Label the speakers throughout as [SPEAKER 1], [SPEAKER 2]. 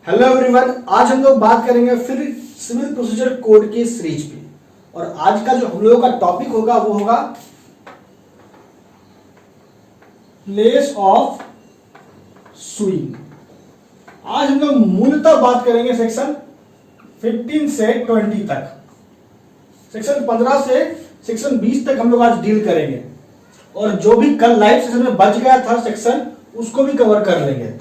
[SPEAKER 1] Hello everyone, आज हम लोग बात करेंगे फिर सिविल प्रोसीजर कोड के सीरीज पे। और आज का जो हम लोगों का टॉपिक होगा वो होगा प्लेस ऑफ सुइंग। आज हम लोग मूलतः बात करेंगे सेक्शन 15 से 20 तक। सेक्शन 15 से सेक्शन 20 तक हम लोग आज डील करेंगे और जो भी कल लाइव सेशन में बच गया था सेक्शन उसको भी कवर कर लेंगे।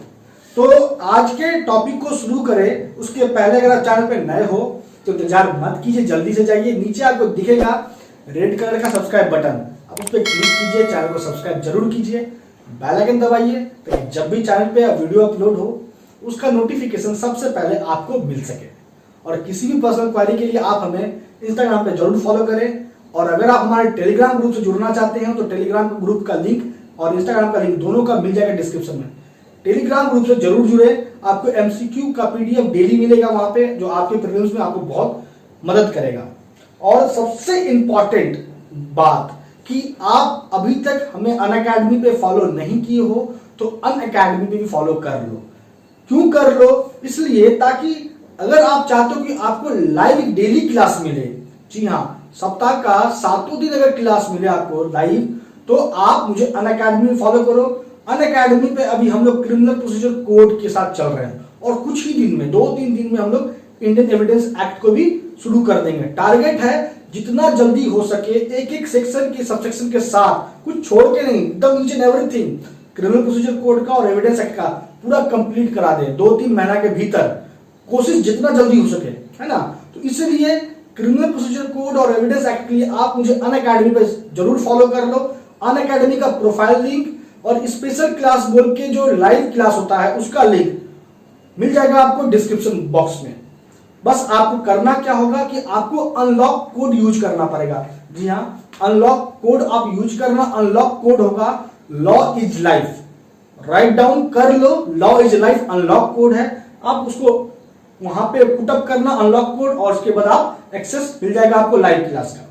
[SPEAKER 1] तो आज के टॉपिक को शुरू करें उसके पहले अगर आप चैनल पे नए हो तो इंतजार मत कीजिए, जल्दी से जाइए। नीचे आपको दिखेगा रेड कलर का सब्सक्राइब बटन, आप उस पर क्लिक कीजिए, चैनल को सब्सक्राइब जरूर कीजिए, बेल आइकन दबाइए ताकि जब भी चैनल पे वीडियो अपलोड हो उसका नोटिफिकेशन सबसे पहले आपको मिल सके। और किसी भी पर्सनल क्वारी के लिए आप हमें इंस्टाग्राम पे जरूर फॉलो करें। और अगर आप हमारे टेलीग्राम ग्रुप से जुड़ना चाहते हैं तो टेलीग्राम ग्रुप का लिंक और इंस्टाग्राम का लिंक दोनों का मिल जाएगा डिस्क्रिप्शन में। टेलीग्राम ग्रुप से जरूर जुड़े, आपको एमसीक्यू का पीडीएफ डेली मिलेगा वहां पे, जो आपके प्रीलिम्स में आपको बहुत मदद करेगा। और सबसे इंपॉर्टेंट बात कि आप अभी तक हमें अनअकैडमी पे फॉलो नहीं किए हो तो अनअकैडमी पे भी फॉलो कर लो। क्यों कर लो? इसलिए ताकि अगर आप चाहते हो कि आपको लाइव डेली क्लास मिले, जी हाँ, सप्ताह का 7 दिन अगर क्लास मिले आपको लाइव, तो आप मुझे अनअकैडमी में फॉलो करो। अनअकैडमी पे अभी हम लोग क्रिमिनल प्रोसीजर कोड के साथ चल रहे हैं और कुछ ही दिन में 2-3 दिन में हम लोग इंडियन एविडेंस एक्ट को भी शुरू कर देंगे। टारगेट है जितना जल्दी हो सके एक एक सेक्शन के सबसेक्शन के साथ, कुछ छोड़ के नहीं, एकदम each and everything criminal procedure code का और एविडेंस एक्ट का पूरा कंप्लीट करा दे 2-3 महीना के भीतर, कोशिश जितना जल्दी हो सके, है ना। तो इसलिए क्रिमिनल प्रोसीजर कोड और एविडेंस एक्ट के लिए आप मुझे अनअकैडमी पे जरूर फॉलो कर लो। अनअकैडमी का प्रोफाइल लिंक और स्पेशल क्लास बोल के जो लाइव क्लास होता है उसका लिंक मिल जाएगा आपको डिस्क्रिप्शन बॉक्स में। बस आपको करना क्या होगा कि आपको अनलॉक कोड यूज करना पड़ेगा। जी हाँ, अनलॉक कोड आप यूज करना। अनलॉक कोड होगा law is life. Write down कर लो, law is life unlock code है। आप उसको वहां पे पुटअप करना अनलॉक कोड और उसके बाद आप एक्सेस मिल जाएगा आपको लाइव क्लास का।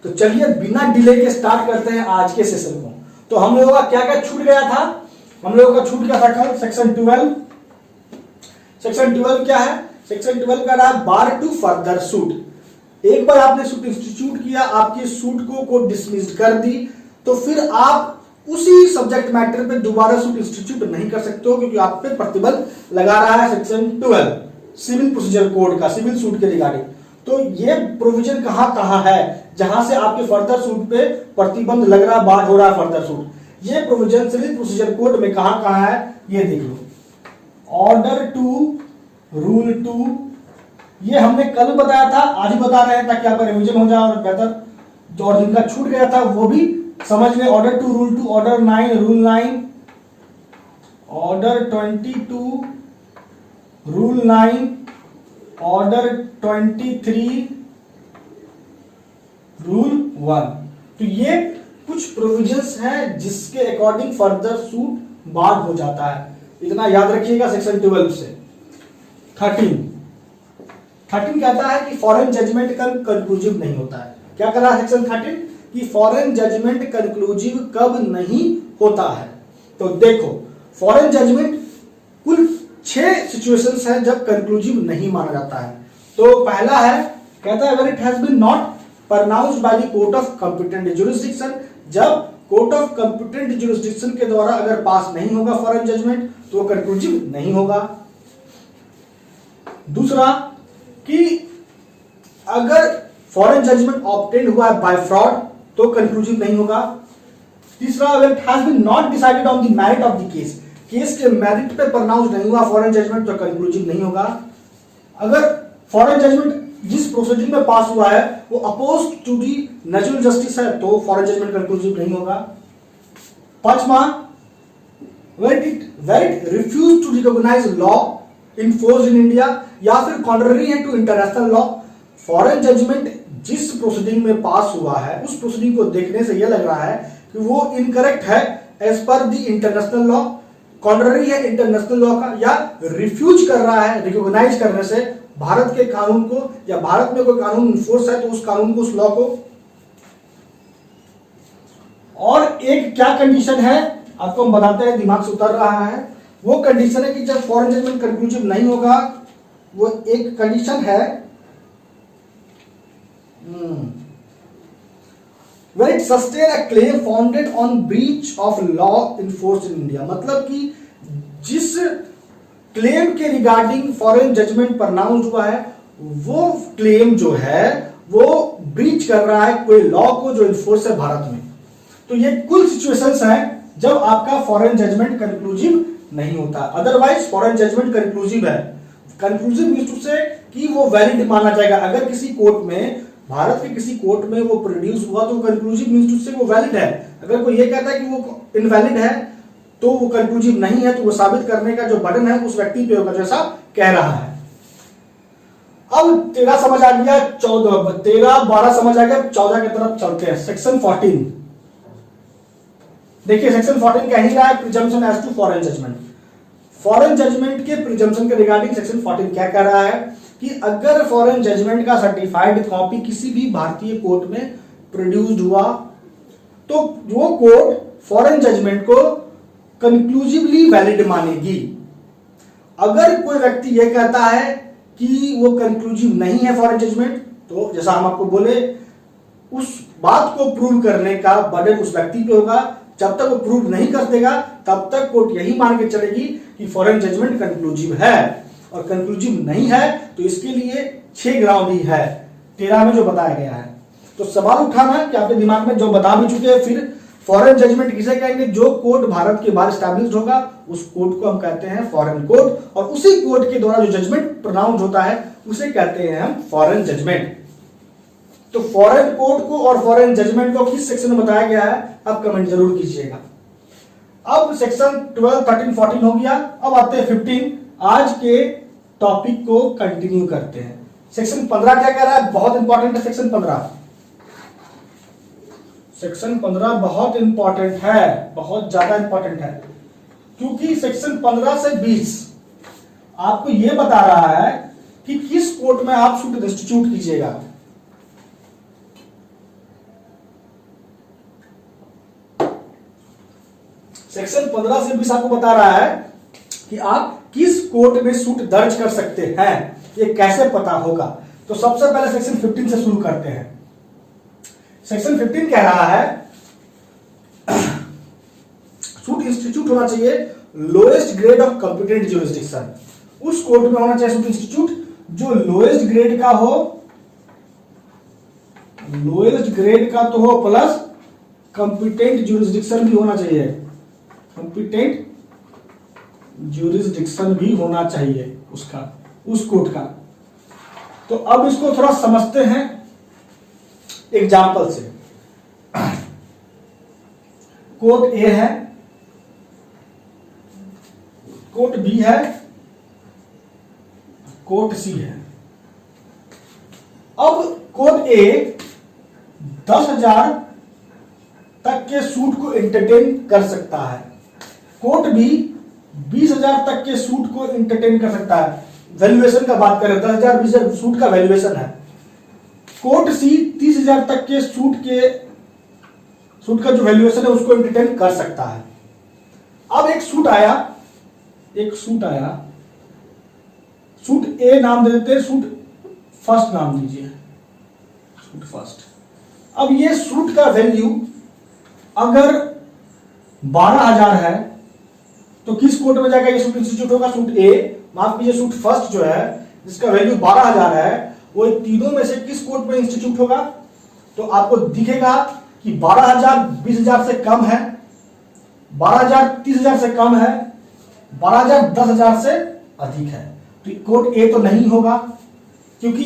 [SPEAKER 1] तो चलिए बिना डिले के स्टार्ट करते हैं आज के सेशन को। तो हम लोगों का क्या क्या छूट गया था? हम लोगों का छूट गया था कल सेक्शन 12। सेक्शन 12 क्या है? सेक्शन 12 का रहा बार टू फर्दर सूट। एक बार आपने सूट इंस्टीट्यूट किया, आपकी सूट को डिसमिस कर दी, तो फिर आप उसी सब्जेक्ट मैटर पे दोबारा सूट इंस्टीट्यूट नहीं कर सकते हो, क्योंकि आप पे प्रतिबंध लगा रहा है सेक्शन 12 सिविल प्रोसीजर कोड का, सिविल सूट के रिगार्डिंग। तो ये प्रोविजन कहां है जहां से आपके फर्दर सूट पे प्रतिबंध लग रहा, बार हो रहा है फर्दर सूट। ये प्रोविजन सिविल प्रोसीजर कोड में कहां है ये देख लो। ऑर्डर 2, रूल 2, ये हमने कल बताया था, आज ही बता रहे हैं ताकि आपका रिवीजन हो जाए और बेहतर जो और जिनका छूट गया था वो भी समझ ले। Order 2, rule 2, order 9, rule 9, order 22, rule 9, order 23, rule 1। तो ये कुछ प्रोविजंस हैं जिसके अकॉर्डिंग फर्दर सूट बार हो जाता है। इतना याद रखिएगा सेक्शन 12 से। 13 कहता है कि फॉरेन जजमेंट कंक्लूसिव नहीं होता है। क्या कर रहा है सेक्शन 13 कि फॉरेन जजमेंट कंक्लूसिव कब नहीं होता है। तो देखो, फॉरेन जजमेंट कुल 6 सिचुएशंस है जब कंक्लूसिव नहीं माना जाता है। तो पहला है, कहता है when it has been not pronounced by the court of competent jurisdiction, जब कोर्ट ऑफ कंपिटेंट जुरिस्डिक्शन के द्वारा अगर पास नहीं होगा फॉरेन जजमेंट तो कंक्लूसिव नहीं होगा। दूसरा कि अगर फॉरेन जजमेंट ऑब्टेन्ड हुआ है बाय फ्रॉड तो कंक्लूसिव नहीं होगा। तीसरा, when it has been not decided on the merit of the case, case के मेरिट पे प्रोनाउंस नहीं हुआ फॉरेन जजमेंट तो कंक्लूसिव नहीं होगा। अगर फॉरेन जजमेंट जिस प्रोसीडिंग में पास हुआ है वो opposed to the natural justice है तो फॉरेन जजमेंट कंक्लूसिव नहीं होगा। पांचवा, when it refused to recognize law enforced in India या फिर contrary है to international law। Foreign judgment जिस प्रोसीडिंग में पास हुआ है उस प्रोसीडिंग को देखने से यह लग रहा है कि वो इनकरेक्ट है एज पर दी इंटरनेशनल लॉ, कॉन्ट्ररी है इंटरनेशनल लॉ का, या रिफ्यूज कर रहा है रिकॉग्नाइज करने से भारत के कानून को, या भारत में कोई कानून इन्फोर्स है तो उस कानून को, उस लॉ को। और एक क्या कंडीशन है आपको हम बताते हैं, दिमाग से उतर रहा है। वो कंडीशन है कि जब फॉरेन जजमेंट कंक्लूसिव नहीं होगा, वो एक कंडीशन है when it sustain a claim founded on breach of law enforced in India, मतलब कि जिस क्लेम के रिगार्डिंग फॉरेन जजमेंट प्रोनाउंस हुआ है वो क्लेम जो है वो ब्रीच कर रहा है कोई लॉ को जो इन्फोर्स है भारत में। तो ये कुल सिचुएशंस हैं जब आपका फॉरेन जजमेंट कंक्लूसिव नहीं होता। अदरवाइज फॉरेन जजमेंट कंक्लूसिव है। कंक्लूसिव मींस टू से कि वो वैलिड माना जाएगा। अगर किसी कोर्ट में, भारत के किसी कोर्ट में वो प्रोड्यूस हुआ तो कंक्लूसिव मींस टू से वो वैलिड है। अगर कोई ये कहता है कि वो इनवैलिड है तो वो कंक्लूसिव नहीं है, तो वो साबित करने का जो बर्डन है उस व्यक्ति पे होगा, जैसा कह रहा है। अब 13 समझ आ गया, 13 12 समझ आ गया, 14 की तरफ चलते हैं। सेक्शन 14 देखिए, सेक्शन 14 कह ही रहा है presumption as to foreign judgment. Foreign judgment के प्रिजम्पशन के रिगार्डिंग सेक्शन 14 क्या कह रहा है कि अगर फॉरेन जजमेंट का सर्टिफाइड कॉपी किसी भी भारतीय कोर्ट में प्रोड्यूस्ड हुआ तो वो कोर्ट फॉरेन जजमेंट को कंक्लूसिवली वैलिड मानेगी। अगर कोई व्यक्ति यह कहता है कि वो कंक्लूसिव नहीं है फॉरेन जजमेंट, तो जैसा हम आपको बोले उस बात को प्रूव करने का बर्डन उस व्यक्ति पे होगा। जब तक वो प्रूव नहीं कर देगा तब तक कोर्ट यही मान के चलेगी कि फॉरेन जजमेंट कंक्लूसिव है, और कंक्लूसिव नहीं है तो इसके लिए 6 ग्राउंड ही है 13 में जो बताया गया है। तो सवाल उठाना कि आपके दिमाग में जो बता भी चुके हैं, फिर फॉरेन जजमेंट किसे कहेंगे? जो कोर्ट भारत के बाहर स्टैब्लिश्ड होगा उस कोर्ट को हम कहते हैं फॉरेन कोर्ट, और उसी कोर्ट के द्वारा जो जजमेंट प्रोनाउंस होता है उसे कहते हैं हम फॉरेन जजमेंट। तो फॉरेन कोर्ट को और फॉरेन जजमेंट को किस सेक्शन में बताया गया है आप कमेंट जरूर कीजिएगा। अब सेक्शन 12 13 14 हो गया। अब आते हैं 15। आज के टॉपिक को कंटिन्यू करते हैं। सेक्शन 15 क्या कह रहा है? बहुत इंपॉर्टेंट है सेक्शन 15। सेक्शन 15 बहुत इंपॉर्टेंट है, बहुत ज्यादा इंपॉर्टेंट है, क्योंकि सेक्शन 15 से 20 आपको यह बता रहा है कि किस कोर्ट में आप सूट इंस्टीट्यूट कीजिएगा। सेक्शन 15 से 20 आपको बता रहा है कि आप किस कोर्ट में सूट दर्ज कर सकते हैं, ये कैसे पता होगा। तो सबसे पहले सेक्शन 15 से शुरू करते हैं। सेक्शन 15 कह रहा है सूट इंस्टीट्यूट होना चाहिए lowest grade of competent jurisdiction. उस कोर्ट में होना चाहिए सूट इंस्टीट्यूट जो लोएस्ट ग्रेड का हो, लोएस्ट ग्रेड का तो हो, प्लस कॉम्पिटेंट ज्यूरिसडिक्शन भी होना चाहिए, कॉम्पिटेंट ज्यूरिसडिक्शन भी होना चाहिए उसका, उस कोर्ट का। तो अब इसको थोड़ा समझते हैं एग्जाम्पल से। कोर्ट ए है, कोर्ट बी है, कोर्ट सी है। अब कोर्ट ए 10,000 तक के सूट को एंटरटेन कर सकता है, कोर्ट बी 20,000 तक के सूट को एंटरटेन कर सकता है। वैल्यूएशन का बात करें 10,000 20,000 सूट का वैल्यूएशन है। कोर्ट सी 30,000 तक के सूट का जो वैल्यूएशन है उसको एंटरटेन कर सकता है। अब एक सूट आया, सूट ए नाम दे देते हैं, सूट फर्स्ट नाम दीजिए, सूट फर्स्ट। अब ये सूट का वैल्यू अगर 12,000 है तो किस कोर्ट में जाएगा? ये सूट इंस्टीट्यूट होगा सूट ए, माफ कीजिए सूट फर्स्ट जो है जिसका वैल्यू 12,000 है वो तीनों में से किस कोर्ट में इंस्टीट्यूट होगा? तो आपको दिखेगा कि 12,000 20,000 से कम है, 12,000 30,000 से कम है, 12,000 10,000 से अधिक है। तो कोर्ट ए तो नहीं होगा क्योंकि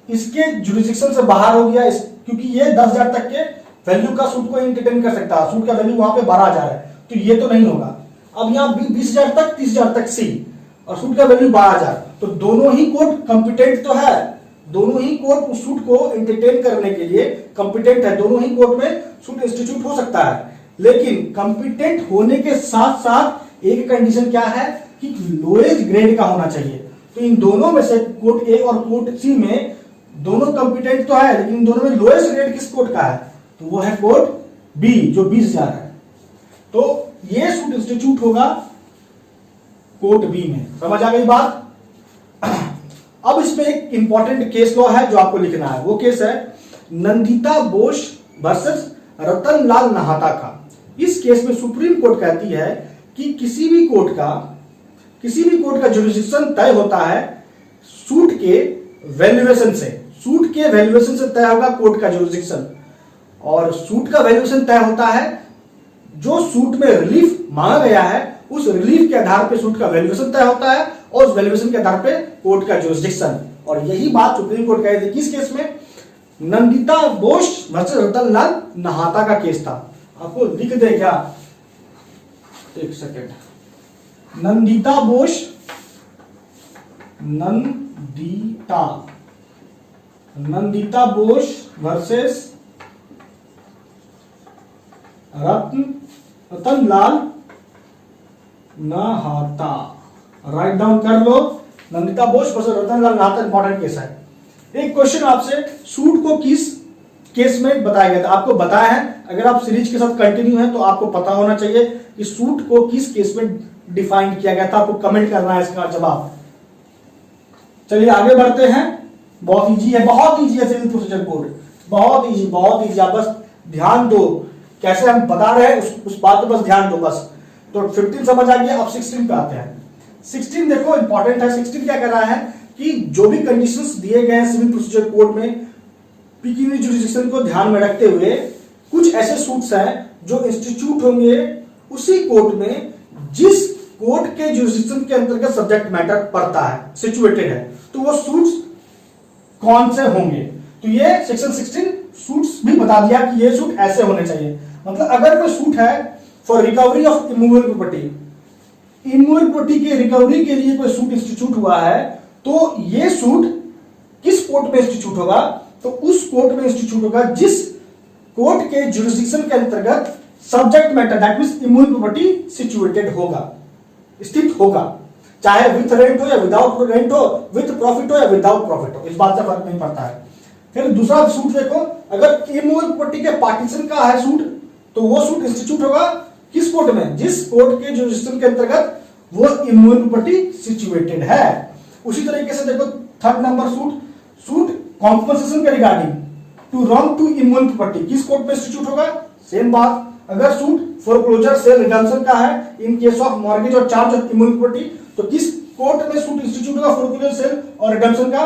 [SPEAKER 1] इसके जुरिस्डिक्शन से बाहर हो गया, क्योंकि ये 10,000 तक के वैल्यू का सूट को एंटरटेन कर सकता है, सूट का वैल्यू वहां पे 12,000 है, तो ये तो नहीं होगा। अब यहाँ 20,000 तक 30,000 तक सी और सूट का वैल्यू 12,000, तो दोनों ही कोर्ट कंपिटेंट तो है, दोनों ही कोर्ट उस सूट को एंटरटेन करने के लिए कंपिटेंट है, दोनों ही कोर्ट में सूट इंस्टीट्यूट हो सकता है। लेकिन कंपिटेंट होने के साथ साथ एक कंडीशन क्या है कि लोएस्ट ग्रेड का होना चाहिए। तो इन दोनों में से कोर्ट ए और कोर्ट सी में दोनों कंपिटेंट तो है, लेकिन दोनों में लोएस्ट ग्रेड किस कोर्ट का है? तो वो है कोर्ट बी जो 20,000 है। तो ये सूट इंस्टीट्यूट होगा कोर्ट बी में। समझ आ गई बात। अब इसमें एक इंपॉर्टेंट केस लॉ है जो आपको लिखना है। वो केस है नंदिता बोस वर्सेस रतनलाल नहाता का। इस केस में सुप्रीम कोर्ट कहती है कि किसी भी कोर्ट का जुरिडिक्शन तय होता है सूट के वैल्यूएशन से। सूट के वैल्यूएशन से तय होगा कोर्ट का जुरिडिक्शन, और सूट का वैल्यूएशन तय होता है जो सूट में रिलीफ मांगा गया है, उस रिलीफ के आधार पे सूट का वैल्यूएशन तय होता है, और उस वैल्यूएशन के आधार पे कोर्ट का जुरिडिक्शन। और यही बात सुप्रीम कोर्ट कही थी किस केस में? नंदिता बोस वर्सेस रतनलाल नहाता का केस था। आपको लिख दे क्या, एक सेकेंड। नंदिता बोस वर्सेस रतनलाल नहाता। राइट डाउन कर लो। नंदिता बोस वर्सेस रतनलाल नहाता इंपॉर्टेंट केस है। एक क्वेश्चन आपसे, सूट को किस केस में बताया गया था? आपको बताया है, अगर आप सीरीज के साथ कंटिन्यू है तो आपको पता होना चाहिए कि सूट को किस केस में डिफाइन किया गया था। आपको कमेंट करना है इसका जवाब। चलिए आगे बढ़ते हैं। बहुत इजी है सिविल प्रोसीजर कोड, बहुत इजी। आप बस ध्यान दो कैसे हम बता रहे हैं, उस बात पर बस ध्यान दो बस। तो 15 समझ आ गया। अब 16 पे आते हैं। 16 देखो इंपॉर्टेंट है। 16 क्या कर रहा है कि जो भी कंडीशंस दिए गए हैं सिविल प्रोसीजर कोड में, पिक्यूनियरी जुरिडिक्शन को ध्यान में रखते हुए कुछ ऐसे सूट्स हैं जो इंस्टीट्यूट होंगे उसी कोर्ट में जिस कोर्ट के जुरिडिक्शन के अंतर्गत सब्जेक्ट मैटर पड़ता है, सिचुएटेड है। तो वो सूट्स कौन से होंगे? तो ये सेक्शन 16 सूट्स भी बता दिया कि ये सूट ऐसे होने चाहिए। मतलब अगर कोई सूट है for recovery of immovable property, immovable property की रिकवरी के लिए कोई सूट इंस्टीट्यूट हुआ है, तो ये सूट किस कोर्ट में इंस्टीट्यूट होगा? तो उस कोर्ट में इंस्टीट्यूट होगा जिस कोर्ट के जुरिडिक्शन के अंतर्गत subject matter that means immovable property situated होगा, स्थित होगा। चाहे विथ रेंट हो या विदाउट रेंट हो, विथ प्रॉफिट हो या विदाउट प्रॉफिट हो, इस बात से फर्क नहीं पड़ता है। फिर दूसरा सूट देखो, अगर इमूवेबल प्रॉपर्टी के पार्टीशन का है सूट, तो वो सूट इंस्टीट्यूट होगा किस कोर्ट में? जिस कोर्ट के जुरिडिक्शन के अंतर्गत वो इमूवेबल प्रॉपर्टी सिचुएटेड है। उसी तरीके से देखो थर्ड नंबर सूट कॉम्पनसेशन के regarding to wrong to immovable property किस कोर्ट में इंस्टीट्यूट होगा? सेम बात। अगर सूट फोरक्लोजर सेल रिडम्पशन का है इन केस ऑफ मॉर्गेज और चार्ज ऑफ इमूवेबल प्रॉपर्टी, तो किस कोर्ट में सूट इंस्टीट्यूट होगा फोरक्लोजर सेल और रिडम्पशन का?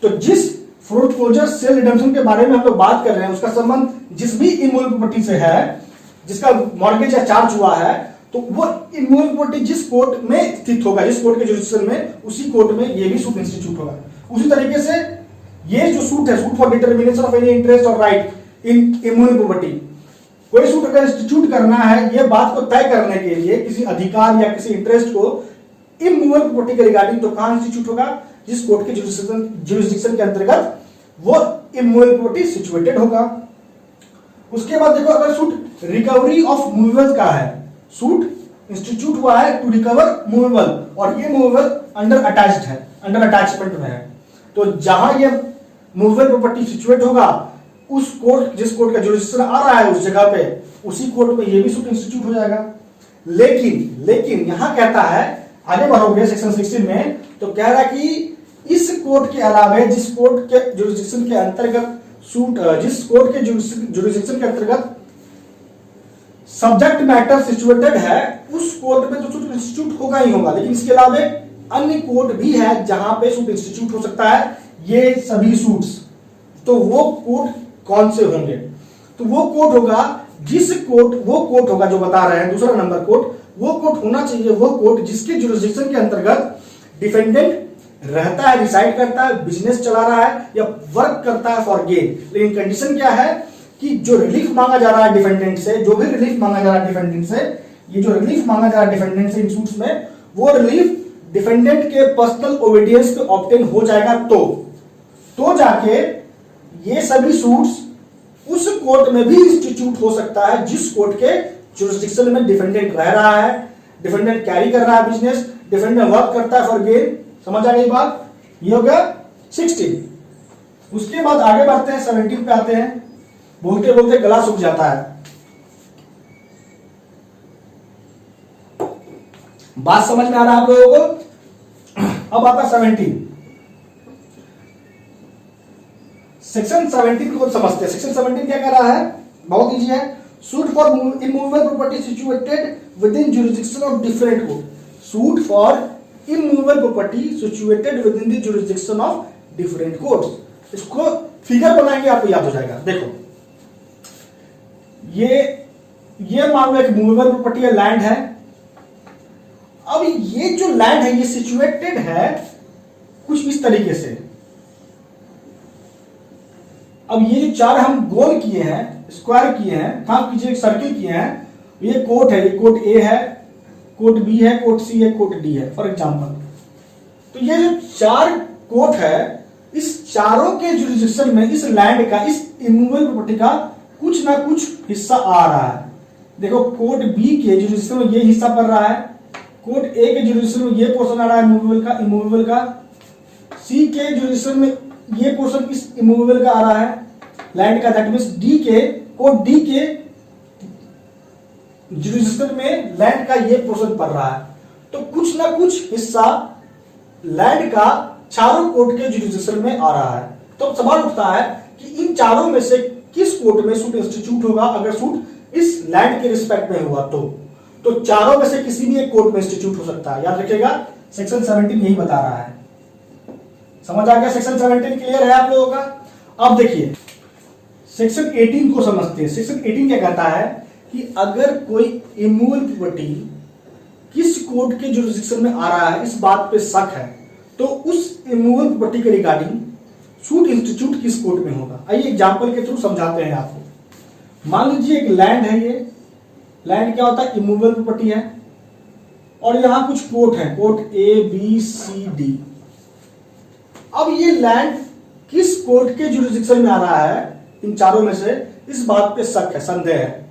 [SPEAKER 1] तो जिस फोरक्लोजर सेल रिडम्पशन के बारे में हम लोग बात कर रहे हैं उसका संबंध जिस भी इमूवेबल प्रॉपर्टी से है, जिसका मॉर्गेज या चार्ज हुआ है, तो वो इमूवेबल प्रॉपर्टी जिस कोर्ट में स्थित होगा, जिस कोर्ट के जुरिडिक्शन में, उसी कोर्ट में ये भी सूट इंस्टीट्यूट होगा। उसी तरीके से ये जो सूट है, suit for determination of any interest और राइट इन इमूवेबल प्रॉपर्टी, कोई सूट अगर इंस्टीट्यूट करना है ये बात को तय करने के लिए किसी अधिकार या किसी इंटरेस्ट को इमूवेबल प्रॉपर्टी के रिगार्डिंग, तो कहां इंस्टीट्यूट होगा? जिस कोर्ट के जुरिडिक्शन के अंतर्गत वो इमूवेबल प्रॉपर्टी सिचुएटेड होगा। उसके बाद देखो, अगर सूट रिकवरी ऑफ मूवेबल का है, सूट इंस्टीट्यूट हुआ है टू रिकवर मूवेबल, और ये मूवेबल अंडर अटैच्ड है, अंडर अटैचमेंट में है, तो जहां ये मूवेबल प्रॉपर्टी सिचुएट होगा उस कोर्ट, जिस कोर्ट का जुरिडिक्शन आ रहा है उस जगह पे, उसी कोर्ट में ये भी सूट इंस्टीट्यूट हो जाएगा। लेकिन यहां कहता है, आगे बढ़ोगे सेक्शन 16 में, तो कह रहा है कि इस कोर्ट के अलावा जिस कोर्ट के जुरिडिक्शन के अंतर्गत सूट, जिस कोर्ट के जुरिडिक्शन के अंतर्गत सब्जेक्ट मैटर सिचुएटेड है, उस कोर्ट में तो सूट इंस्टीट्यूट होगा ही होगा। लेकिन इसके अलावा अन्य कोर्ट भी है जहां पे सूट इंस्टीट्यूट हो सकता है। ये सभी सूट्स, तो वो कोर्ट कौन से होंगे? तो वो कोर्ट होगा वो कोर्ट होगा जो बता रहे हैं दूसरा नंबर कोर्ट, वो कोर्ट होना चाहिए वो कोर्ट जिसके जुरिडिक्शन के अंतर्गत डिफेंडेंट रहता है, रिसाइड करता है, बिजनेस चला रहा है या वर्क करता है फॉर गेन। लेकिन कंडीशन क्या है कि जो रिलीफ मांगा जा रहा है डिफेंडेंट से, जो भी रिलीफ मांगा जा रहा है डिफेंडेंट से, ये जो रिलीफ मांगा जा रहा है डिफेंडेंट से इन सूट्स में, वो रिलीफ डिफेंडेंट के पर्सनल ओबीडियंस पे ऑब्टेन हो जाएगा तो जाके ये सभी सूट्स उस कोर्ट में भी इंस्टीट्यूट हो सकता है जिस कोर्ट के जुरिडिक्शन में डिफेंडेंट रह रहा है, डिफेंडेंट कैरी कर रहा है बिजनेस, डिफेंडेंट वर्क करता है फॉर गेन। समझ आ गई बात? ये हो गया 16। उसके बाद आगे बढ़ते हैं 17 पे आते हैं। बोलते बोलते गला सूख जाता है। बात समझ में आ रहा है आप लोगों को? अब आता 17। सेक्शन 17 को समझते हैं। सेक्शन 17 क्या कर रहा है? बहुत इजी है। Suit for immovable property situated with in jurisdiction of different court. Suit for immovable property situated with in the jurisdiction of different courts. इसको फिगर बनाएंगे आपको याद हो जाएगा। देखो ये मान लो एक मूवेबल प्रॉपर्टी है, लैंड है। अब ये जो लैंड है ये सिचुएटेड है कुछ इस तरीके से। अब ये जो चार हम गोल किए हैं, स्क्वायर किए हैं, माफ कीजिए एक सर्किल किए हैं, ये कोर्ट है, ये कोर्ट ए है, कोर्ट बी है, कोर्ट सी है, कोर्ट डी है फॉर एग्जांपल। तो ये जो चार कोर्ट है, इस चारों के जुरिस्डिक्शन में इस लैंड का, इस इमूवेबल प्रॉपर्टी का कुछ ना कुछ हिस्सा आ रहा है। देखो कोर्ट बी के जुरिस्डिक्शन में ये हिस्सा पड़ रहा है, कोर्ट ए के जुरिस्डिक्शन में ये पोर्शन आ रहा है इमूवेबल का, सी के जुरिस्डिक्शन में ये पोर्शन इस इमूवेबल का आ रहा है लैंड का, दैट मींस डी के, कोर्ट डी के जुरिस्डिक्शन में लैंड का ये पोर्शन पड़ रहा है। तो कुछ ना कुछ हिस्सा लैंड का चारों कोर्ट के जुरिस्डिक्शन में आ रहा है। तो सवाल उठता है कि इन चारों में से किस कोर्ट में सूट इंस्टीट्यूट होगा अगर सूट इस लैंड के रिस्पेक्ट में हुआ तो चारों में से किसी भी एक कोर्ट में इंस्टीट्यूट हो सकता है। याद रखिएगा सेक्शन 17 यही बता रहा है। समझ आ गया? सेक्शन 17 क्लियर है आप लोगों का? अब देखिए सेक्शन 18 को समझते हैं। सेक्शन 18 क्या कहता है कि अगर कोई इमूवेबल प्रॉपर्टी किस कोर्ट के जुरिस्डिक्शन में आ रहा है इस बात पे शक है तो उस इमूवेबल प्रॉपर्टी के रिगार्डिंग सूट इंस्टीट्यूट किस कोर्ट में होगा। आइए एग्जांपल के थ्रू समझाते हैं आपको। मान लीजिए एक लैंड है, ये लैंड क्या होता है? इमूवेबल प्रॉपर्टी है और यहां कुछ कोर्ट है, court A B C D. अब ये लैंड किस कोर्ट के जुरिस्डिक्शन में आ रहा है इन चारों में से इस बात पे शक है, संदेह है।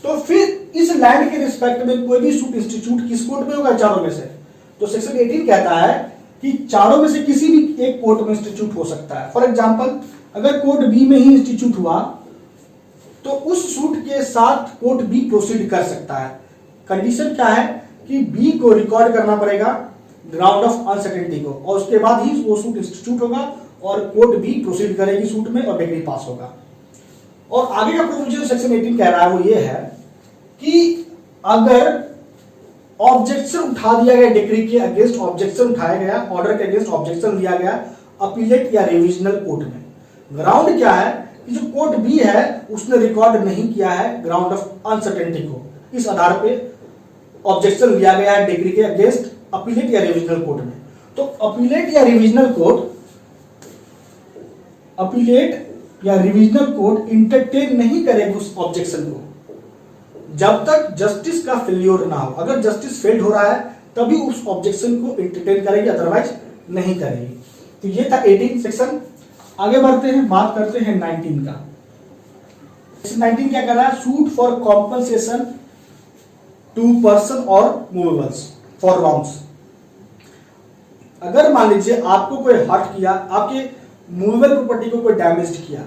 [SPEAKER 1] तो फिर इस लैंड के रिस्पेक्ट में कोई भी सूट इंस्टीट्यूट किस कोर्ट में होगा? चारों में से। तो सेक्शन 18 कहता है कि चारों में से किसी भी एक कोर्ट में इंस्टीट्यूट हो सकता है। फॉर एग्जांपल अगर कोर्ट बी में ही इंस्टीट्यूट हुआ तो उस सूट के साथ कोर्ट बी प्रोसीड कर सकता है। कंडीशन क्या है कि बी को रिकॉर्ड करना पड़ेगा ग्राउंड ऑफ अनसर्टेनिटी को, और उसके बाद ही वो सूट इंस्टीट्यूट होगा और कोर्ट बी प्रोसीड करेगी सूट में और डिग्री पास होगा। और आगे का प्रोविजन सेक्शन 18 कह रहा है वो ये है कि अगर ऑब्जेक्शन उठा दिया गया, डिक्री के अगेंस्ट ऑब्जेक्शन उठाया गया, ऑर्डर के अगेंस्ट ऑब्जेक्शन दिया गया अपीलेट या रिविजनल कोर्ट में, ग्राउंड क्या है कि जो कोर्ट बी है उसने रिकॉर्ड नहीं किया है ग्राउंड ऑफ अनसर्टेनिटी को, इस आधार पे ऑब्जेक्शन लिया गया है डिग्री के अगेंस्ट अपीलेट या रिविजनल कोर्ट में। तो अपीलेट या रिविजनल कोर्ट इंटरटेन नहीं करेगी उस ऑब्जेक्शन को जब तक जस्टिस का फेल्योर ना हो। अगर जस्टिस फेल्ड हो रहा है तभी उस ऑब्जेक्शन को इंटरटेन करेगी, अदरवाइज नहीं करेगी। तो ये था 18 सेक्शन। आगे बढ़ते हैं, बात करते हैं 19 का। सेक्शन 19 क्या कर रहा है? Suit for compensation to person और मूवेबल्स फॉर रॉन्ग्स। अगर मान लीजिए आपको कोई हर्ट किया, आपके मूवेबल प्रॉपर्टी को कोई डैमेज किया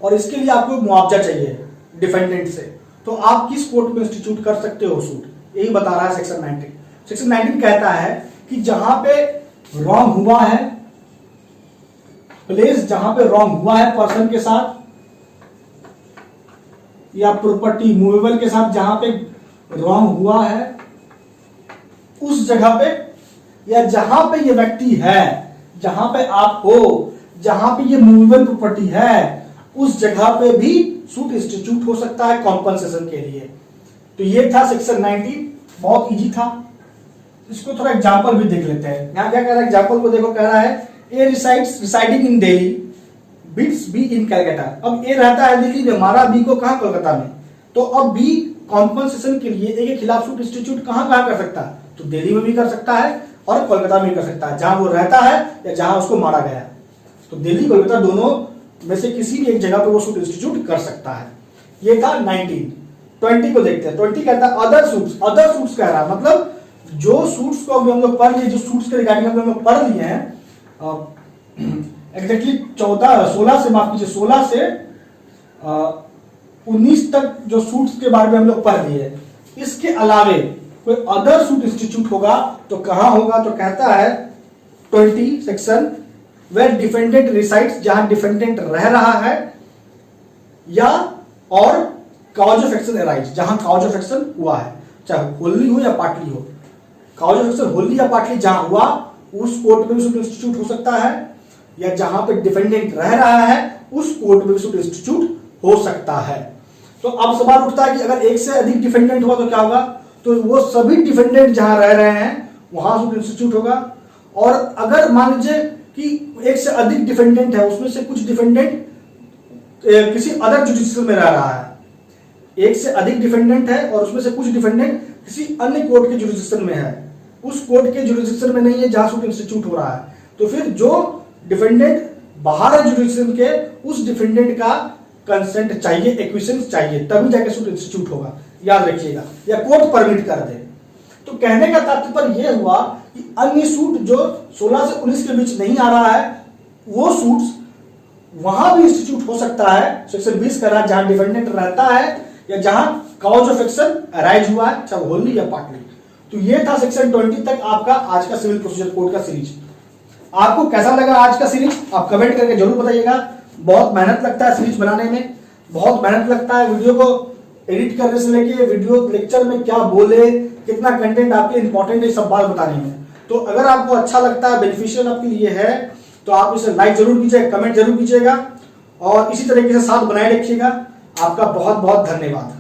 [SPEAKER 1] और इसके लिए आपको मुआवजा चाहिए डिफेंडेंट से, तो आप किस कोर्ट में इंस्टीट्यूट कर सकते हो सूट, यही बता रहा है सेक्शन 19। सेक्शन 19 कहता है कि जहां पे रॉन्ग हुआ है, प्लेस जहां पे रॉन्ग हुआ है पर्सन के साथ या प्रॉपर्टी मूवेबल के साथ, जहां पे रॉन्ग हुआ है उस जगह पे या जहां पे ये व्यक्ति है, जहां पे आप हो, जहां पे ये मूवेबल प्रॉपर्टी है उस जगह पे भी सूट इंस्टीट्यूट हो सकता है कॉम्पनसेशन के लिए। तो ये था सेक्शन 19, बहुत इजी था। इसको थोड़ा एग्जांपल भी देख लेते हैं। यहां क्या कह रहा है? एग्जांपल को देखो, कह रहा है A residing in Delhi, bits B in Calcutta. अब ए रहता है दिल्ली में, मारा बी को कहां? कोलकाता में। तो अब बी कॉम्पनसेशन के लिए ए के खिलाफ सूट इंस्टीट्यूट कहां कर सकता है? तो दिल्ली में भी कर सकता है और कोलकाता में भी कर सकता है, जहां वो रहता है या जहां उसको मारा गया। तो दिल्ली कोलकाता दोनों में से किसी भी एक जगह पर वो सूट इंस्टीट्यूट कर सकता है। ये था 19। 20 को देखते हैं। 20 कहता है अदर सूट्स कह रहा है, मतलब जो सूट्स को अभी हम लोग पढ़ लिए, जो सूट्स के रिगार्डिंग हम लोग पढ़ लिए हैं एग्जैक्टली 16 से 19 तक जो सूट्स के बारे में हम लोग पढ़ लिए, इसके अलावे कोई अदर सूट इंस्टीट्यूट होगा तो कहां होगा, तो कहता है 20 सेक्शन वेयर डिफेंडेंट रिसाइड्स, जहां डिफेंडेंट रह रहा है, या और कॉज ऑफ एक्शन अराइज, जहां कॉज ऑफ एक्शन हुआ है, चाहे होली हो या पार्टली हो। कॉज ऑफ एक्शन होली या पार्टली जहां हुआ उस कोर्ट में भी सूट इंस्टीट्यूट हो सकता है, या जहां पे डिफेंडेंट रह रहा है उस कोर्ट में भी सूट इंस्टीट्यूट हो सकता है। तो अब सवाल उठता है कि अगर एक से अधिक डिफेंडेंट हुआ तो क्या होगा, तो वो सभी डिफेंडेंट जहां रह रहे हैं वहां सूट इंस्टीट्यूट होगा। और अगर मान लीजिए कि एक से अधिक डिफेंडेंट है, उसमें से कुछ डिफेंडेंट किसी अदर जुडिशियल में रह रहा है, एक से अधिक डिफेंडेंट है और उसमें से कुछ डिफेंडेंट किसी अन्य कोर्ट के जुडिशियल में है, उस कोर्ट के जुडिशियल में नहीं है जहां सूट इंस्टीट्यूट हो रहा है, तो फिर जो डिफेंडेंट बाहर है जुडिशियल के, उस डिफेंडेंट का कंसेंट चाहिए, एक्विसेंस चाहिए, तभी जाके सूट इंस्टीट्यूट होगा, याद रखिएगा, या कोर्ट परमिट कर दे। तो कहने का तात्पर्य यह हुआ कि अन्य सूट जो 16 से 19 के बीच नहीं आ रहा है, वो सूट्स वहां भी इंस्टीट्यूट हो सकता है सेक्शन 20 का, जहां डिफेंडेंट रहता है या जहां कॉज ऑफ एक्शन अराइज हुआ है, चाहे होली या पार्टली। तो ये था सेक्शन 20 तक आपका आज का सिविल प्रोसीजर कोड का सीरीज। आपको कैसा लगा आज का सीरीज आप कमेंट करके जरूर बताइएगा। बहुत मेहनत लगता है सीरीज बनाने में, बहुत मेहनत लगता है वीडियो को एडिट करने से लेके वीडियो लेक्चर में क्या बोले, कितना कंटेंट आपके इंपॉर्टेंट है, सब बात बताने में। तो अगर आपको अच्छा लगता है, बेनिफिशियल आपके लिए है, तो आप इसे लाइक जरूर कीजिएगा, कमेंट जरूर कीजिएगा और इसी तरीके से साथ बनाए रखिएगा। आपका बहुत बहुत धन्यवाद।